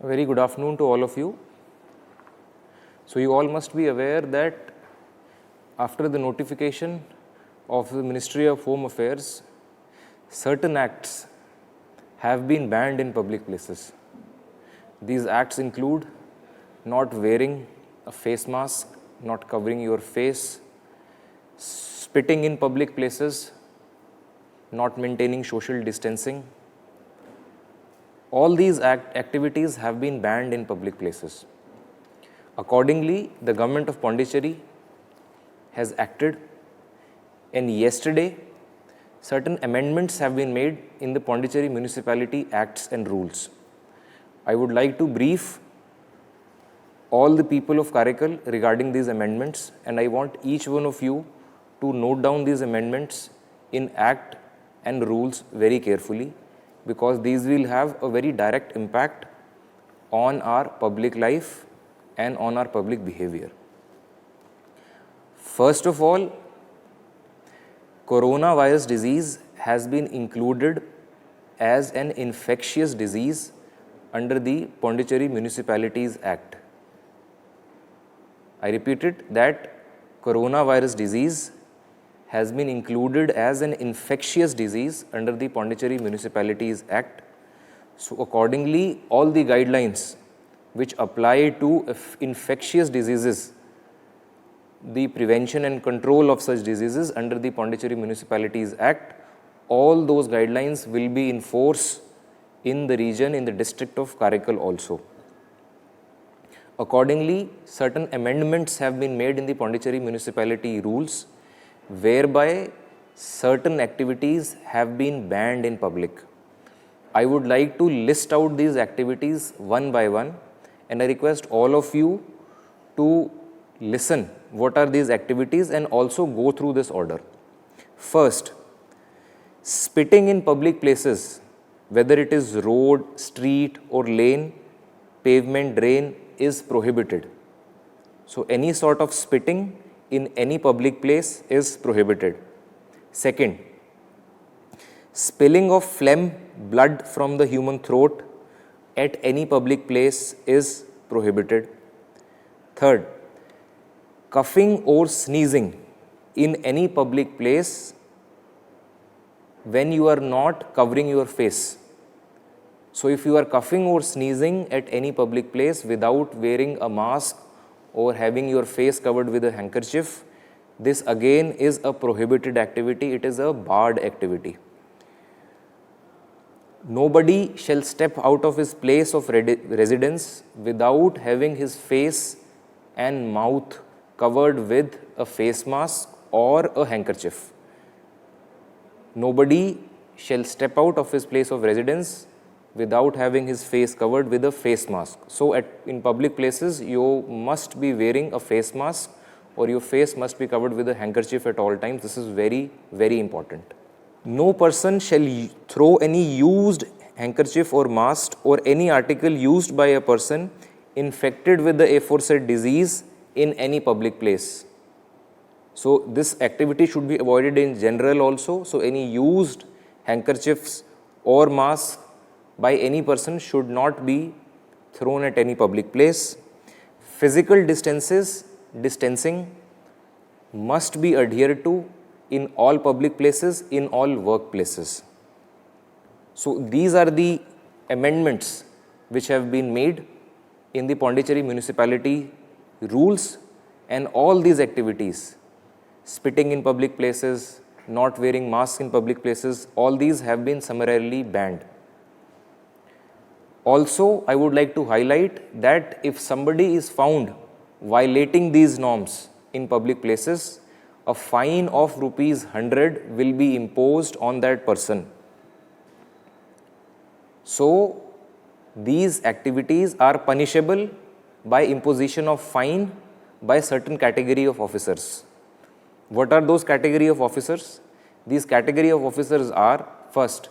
A very good afternoon to all of you. So you all must be aware that after the notification of the Ministry of Home Affairs, certain acts have been banned in public places. These acts include not wearing a face mask, not covering your face, spitting in public places, not maintaining social distancing. All these activities have been banned in public places. Accordingly, the government of Pondicherry has acted, and yesterday certain amendments have been made in the Pondicherry Municipality Acts and Rules. I would like to brief all the people of Karaikal regarding these amendments, and I want each one of you to note down these amendments in Act and Rules very carefully, because these will have a very direct impact on our public life and on our public behavior. First of all, coronavirus disease has been included as an infectious disease under the Pondicherry Municipalities Act. I repeat it, that coronavirus disease has been included as an infectious disease under the Pondicherry Municipalities Act. So accordingly, all the guidelines which apply to infectious diseases, the prevention and control of such diseases under the Pondicherry Municipalities Act, all those guidelines will be in force in the region, in the district of Karaikal also. Accordingly, certain amendments have been made in the Pondicherry Municipality rules, whereby certain activities have been banned in public. I would like to list out these activities one by one, and I request all of you to listen what are these activities and also go through this order. First, spitting in public places, whether it is road, street or lane, pavement, drain, is prohibited. So any sort of spitting in any public place is prohibited. Second, spilling of phlegm, blood from the human throat at any public place is prohibited. Third, coughing or sneezing in any public place when you are not covering your face. So if you are coughing or sneezing at any public place without wearing a mask or having your face covered with a handkerchief, this again is a prohibited activity. It is a barred activity. Nobody shall step out of his place of residence without having his face and mouth covered with a face mask or a handkerchief. Nobody shall step out of his place of residence without having his face covered with a face mask. So in public places, you must be wearing a face mask or your face must be covered with a handkerchief at all times. This is very, very important. No person shall throw any used handkerchief or mask or any article used by a person infected with the aforesaid disease in any public place. So this activity should be avoided in general also. So any used handkerchiefs or masks by any person should not be thrown at any public place. Physical distancing must be adhered to in all public places, in all workplaces. So these are the amendments which have been made in the Pondicherry Municipality rules, and all these activities, spitting in public places, not wearing masks in public places, all these have been summarily banned. Also, I would like to highlight that if somebody is found violating these norms in public places, a fine of ₹100 will be imposed on that person. So, these activities are punishable by imposition of fine by certain category of officers. What are those category of officers? These category of officers are, first,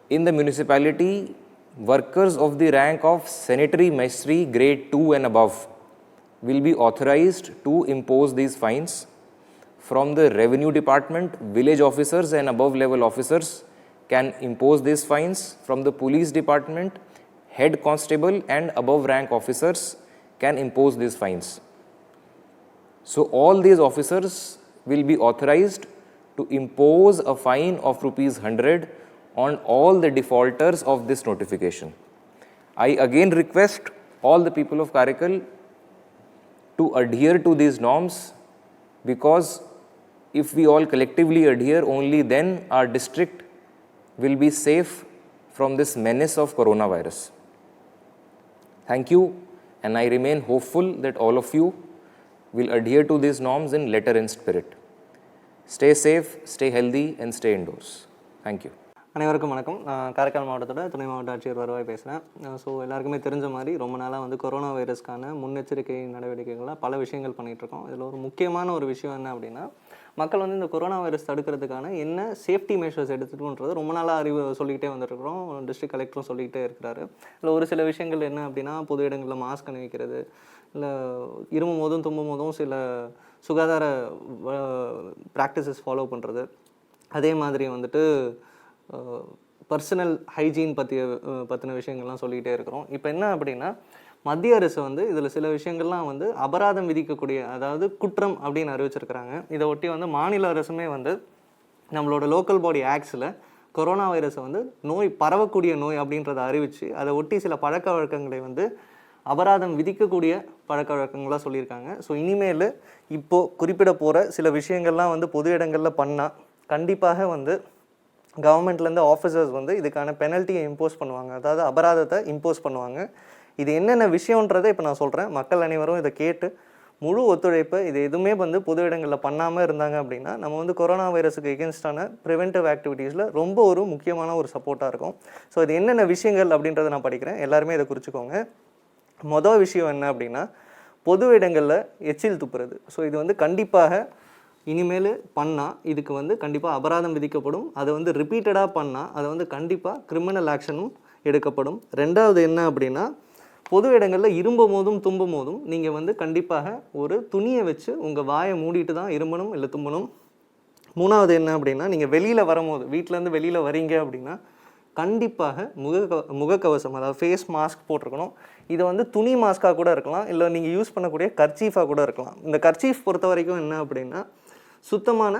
in the municipality, workers of the rank of sanitary maestry grade 2 and above will be authorized to impose these fines. From the revenue department, village officers and above level officers can impose these fines. From the police department, head constable and above rank officers can impose these fines. So all these officers will be authorized to impose a fine of rupees 100 on all the defaulters of this notification. I again request all the people of Karaikal to adhere to these norms, because if we all collectively adhere, only then our district will be safe from this menace of coronavirus. Thank you, and I remain hopeful that all of you will adhere to these norms in letter and spirit. Stay safe, stay healthy, and stay indoors. Thank you. அனைவருக்கும் வணக்கம். நான் காரைக்கால் மாவட்டத்தோட துணை மாவட்ட ஆட்சியர் வருவாய் பேசுகிறேன். So எல்லாருக்குமே தெரிஞ்ச மாதிரி ரொம்ப நாளாக வந்து கொரோனா வைரஸ்க்கான முன்னெச்சரிக்கை நடவடிக்கைகளாக பல விஷயங்கள் பண்ணிகிட்ருக்கோம். இதில் ஒரு முக்கியமான ஒரு விஷயம் என்ன அப்படின்னா, மக்கள் வந்து இந்த கொரோனா வைரஸ் தடுக்கிறதுக்கான என்ன சேஃப்டி மெஷர்ஸ் எடுத்துகிட்டுன்றது ரொம்ப நாளாக அறிவு சொல்லிக்கிட்டே வந்துருக்கிறோம். டிஸ்ட்ரிக்ட் கலெக்டரும் சொல்லிக்கிட்டே இருக்கிறாரு. இதில் ஒரு சில விஷயங்கள் என்ன அப்படின்னா, பொது இடங்களில் மாஸ்க் அணிவிக்கிறது, இல்லை இருமும் போதும் தும்பும் போதும் சில சுகாதார ப்ராக்டிசஸ் ஃபாலோ பண்ணுறது, அதே மாதிரி வந்துட்டு பர்சனல் ஹைஜீன் பற்றின விஷயங்கள்லாம் சொல்லிக்கிட்டே இருக்கிறோம். இப்போ என்ன அப்படின்னா, மத்திய அரசு வந்து இதில் சில விஷயங்கள்லாம் வந்து அபராதம் விதிக்கக்கூடிய, அதாவது குற்றம் அப்படின்னு அறிவிச்சிருக்கிறாங்க. இதை ஒட்டி வந்து மாநில அரசுமே வந்து நம்மளோட லோக்கல் பாடி ஆக்ட்ஸில் கொரோனா வைரஸை வந்து பரவக்கூடிய நோய் அப்படின்றத அறிவித்து அதை ஒட்டி சில பழக்க வழக்கங்களை வந்து அபராதம் விதிக்கக்கூடிய பழக்க வழக்கங்களாக சொல்லியிருக்காங்க. ஸோ இனிமேல் இப்போது குறிப்பிட போகிற சில விஷயங்கள்லாம் வந்து பொது இடங்களில் பண்ணால் கண்டிப்பாக வந்து கவர்மெண்ட்லேருந்து ஆஃபீஸர்ஸ் வந்து இதுக்கான பெனல்ட்டியை இம்போஸ் பண்ணுவாங்க, அதாவது அபராதத்தை இம்போஸ் பண்ணுவாங்க. இது என்னென்ன விஷயன்றதை இப்போ நான் சொல்கிறேன். மக்கள் அனைவரும் இதை கேட்டு முழு ஒத்துழைப்பு, இது எதுவுமே வந்து பொது இடங்களில் பண்ணாமல் இருந்தாங்க அப்படின்னா நம்ம வந்து கொரோனா வைரஸுக்கு எகென்ஸ்டான ப்ரிவென்டிவ் ஆக்டிவிட்டீஸில் ரொம்ப ஒரு முக்கியமான ஒரு சப்போர்ட்டாக இருக்கும். ஸோ இது என்னென்ன விஷயங்கள் அப்படின்றத நான் படிக்கிறேன், எல்லாருமே இதை குறிச்சிக்கோங்க. மொதல் விஷயம் என்ன அப்படின்னா, பொது இடங்களில் எச்சில் துப்புறது. ஸோ இது வந்து கண்டிப்பாக இனிமேல் பண்ணால் இதுக்கு வந்து கண்டிப்பாக அபராதம் விதிக்கப்படும். அதை வந்து ரிப்பீட்டடாக பண்ணால் அதை வந்து கண்டிப்பாக கிரிமினல் ஆக்ஷனும் எடுக்கப்படும். ரெண்டாவது என்ன அப்படின்னா, பொது இடங்களில் இரும்பும் போதும் தும்பும் போதும் நீங்கள் வந்து கண்டிப்பாக ஒரு துணியை வச்சு உங்கள் வாயை மூடிட்டு தான் இரும்பணும் இல்லை தும்பணும். மூணாவது என்ன அப்படின்னா, நீங்கள் வெளியில் வரும்போது, வீட்டிலேருந்து வெளியில் வரீங்க அப்படின்னா கண்டிப்பாக முகக்கவசம், அதாவது ஃபேஸ் மாஸ்க் போட்டிருக்கணும். இதை வந்து துணி மாஸ்க்காக கூட இருக்கலாம், இல்லை நீங்கள் யூஸ் பண்ணக்கூடிய கர்ச்சீஃபாக கூட இருக்கலாம். இந்த கர்ச்சீஃப் பொறுத்த வரைக்கும் என்ன அப்படின்னா, சுத்தமான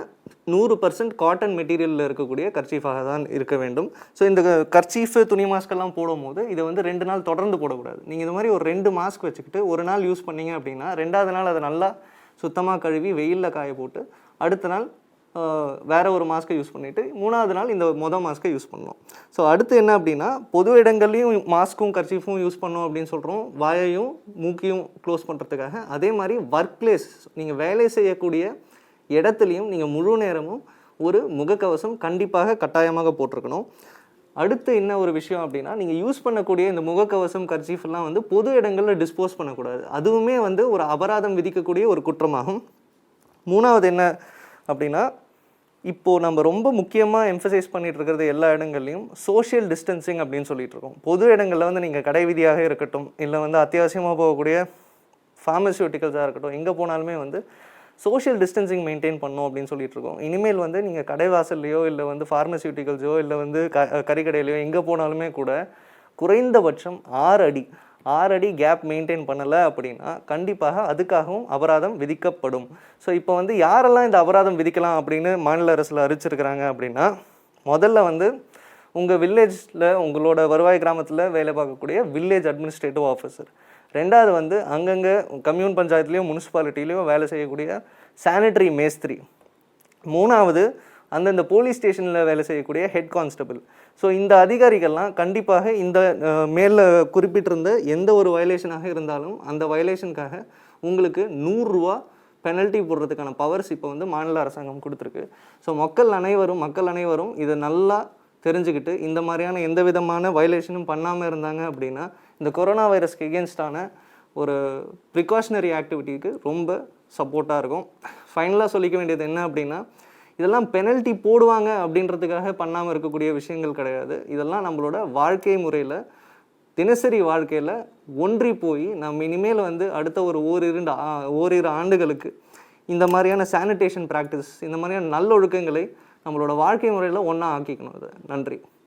100% காட்டன் மெட்டீரியலில் இருக்கக்கூடிய கர்ச்சீஃபாக தான் இருக்க வேண்டும். ஸோ இந்த கர்ச்சீஃபு துணி மாஸ்க்கெல்லாம் போடும்போது இதை வந்து 2 நாள் தொடர்ந்து போடக்கூடாது. நீங்கள் இந்த மாதிரி ஒரு 2 மாஸ்க் வச்சுக்கிட்டு ஒரு நாள் யூஸ் பண்ணிங்க அப்படின்னா 2வது நாள் அதை நல்லா சுத்தமாக கழுவி வெயிலில் காய போட்டு அடுத்த நாள் வேறு ஒரு மாஸ்க்கை யூஸ் பண்ணிவிட்டு 3வது நாள் இந்த மாஸ்க்கை யூஸ் பண்ணணும். ஸோ அடுத்து என்ன அப்படின்னா, பொது இடங்கள்லையும் மாஸ்க்கும் கர்ச்சீஃபும் யூஸ் பண்ணோம் அப்படின்னு சொல்கிறோம், வாயையும் மூக்கையும் க்ளோஸ் பண்ணுறதுக்காக. அதே மாதிரி ஒர்க் பிளேஸ், நீங்கள் வேலை செய்யக்கூடிய இடத்துலையும் நீங்கள் முழு நேரமும் ஒரு முகக்கவசம் கண்டிப்பாக கட்டாயமாக போட்டிருக்கணும். அடுத்து என்ன ஒரு விஷயம் அப்படின்னா, நீங்கள் யூஸ் பண்ணக்கூடிய இந்த முகக்கவசம் கர்ச்சீஃப்லாம் வந்து பொது இடங்களில் டிஸ்போஸ் பண்ணக்கூடாது. அதுவுமே வந்து ஒரு அபராதம் விதிக்கக்கூடிய ஒரு குற்றமாகும். 3வது என்ன அப்படின்னா, இப்போது நம்ம ரொம்ப முக்கியமாக எம்ஃபசைஸ் பண்ணிகிட்டு இருக்கிறது எல்லா இடங்கள்லையும் சோஷியல் டிஸ்டன்சிங் அப்படின்னு சொல்லிட்டு இருக்கோம். பொது இடங்களில் வந்து நீங்கள் கடை வீதியாக இருக்கட்டும், இல்லை வந்து அத்தியாவசியமாக போகக்கூடிய ஃபார்மசியூட்டிக்கல்ஸாக இருக்கட்டும், எங்கே போனாலுமே வந்து சோஷியல் டிஸ்டன்சிங் மெயின்டைன் பண்ணணும் அப்படின்னு சொல்லிட்டு இருக்கோம். இனிமேல் வந்து நீங்கள் கடைவாசல்லையோ இல்லை வந்து ஃபார்மசியூட்டிக்கல்ஸோ இல்லை வந்து கறிக்கடையிலையோ எங்கே போனாலுமே கூட குறைந்தபட்சம் 6 அடி கேப் மெயின்டைன் பண்ணலை அப்படின்னா கண்டிப்பாக அதுக்காகவும் அபராதம் விதிக்கப்படும். ஸோ இப்போ வந்து யாரெல்லாம் இந்த அபராதம் விதிக்கலாம் அப்படின்னு மாநில அரசில் அறிவிச்சிருக்கிறாங்க அப்படின்னா, முதல்ல வந்து உங்கள் வில்லேஜில் உங்களோட வருவாய் கிராமத்தில் வேலை பார்க்கக்கூடிய வில்லேஜ் அட்மினிஸ்ட்ரேட்டிவ் ஆஃபீஸர். 2வது வந்து அங்கங்கே கம்யூன் பஞ்சாயத்துலேயோ முனிசிபாலிட்டிலையோ வேலை செய்யக்கூடிய சானிட்டரி மேஸ்திரி. 3வது அந்தந்த போலீஸ் ஸ்டேஷனில் வேலை செய்யக்கூடிய ஹெட் கான்ஸ்டபிள். ஸோ இந்த அதிகாரிகள்லாம் கண்டிப்பாக இந்த மேலே குறிப்பிட்டிருந்த எந்த ஒரு வயலேஷனாக இருந்தாலும் அந்த வயலேஷனுக்காக உங்களுக்கு 100 ரூபா பெனல்ட்டி போடுறதுக்கான பவர்ஸ் இப்போ வந்து மாநில அரசாங்கம் கொடுத்துருக்கு. ஸோ மக்கள் அனைவரும் இதை நல்லா தெரிஞ்சுக்கிட்டு இந்த மாதிரியான எந்த விதமான வயலேஷனும் பண்ணாமல் இருந்தாங்க அப்படின்னா இந்த கொரோனா வைரஸ்க்கு எகென்ஸ்டான ஒரு ப்ரிகாஷனரி ஆக்டிவிட்டிக்கு ரொம்ப சப்போர்ட்டாக இருக்கும். ஃபைனலாக சொல்லிக்க வேண்டியது என்ன அப்படின்னா, இதெல்லாம் பெனல்ட்டி போடுவாங்க அப்படின்றதுக்காக பண்ணாமல் இருக்கக்கூடிய விஷயங்கள் கிடையாது. இதெல்லாம் நம்மளோட வாழ்க்கை முறையில், தினசரி வாழ்க்கையில் ஒன்றி போய் நம்ம இனிமேல் வந்து அடுத்த ஒரு ஓரிரு ஆண்டுகளுக்கு இந்த மாதிரியான சானிடேஷன் ப்ராக்டிஸ், இந்த மாதிரியான நல்லொழுக்கங்களை நம்மளோட வாழ்க்கை முறையில் ஒன்றா ஆக்கிக்கணும். அது நன்றி.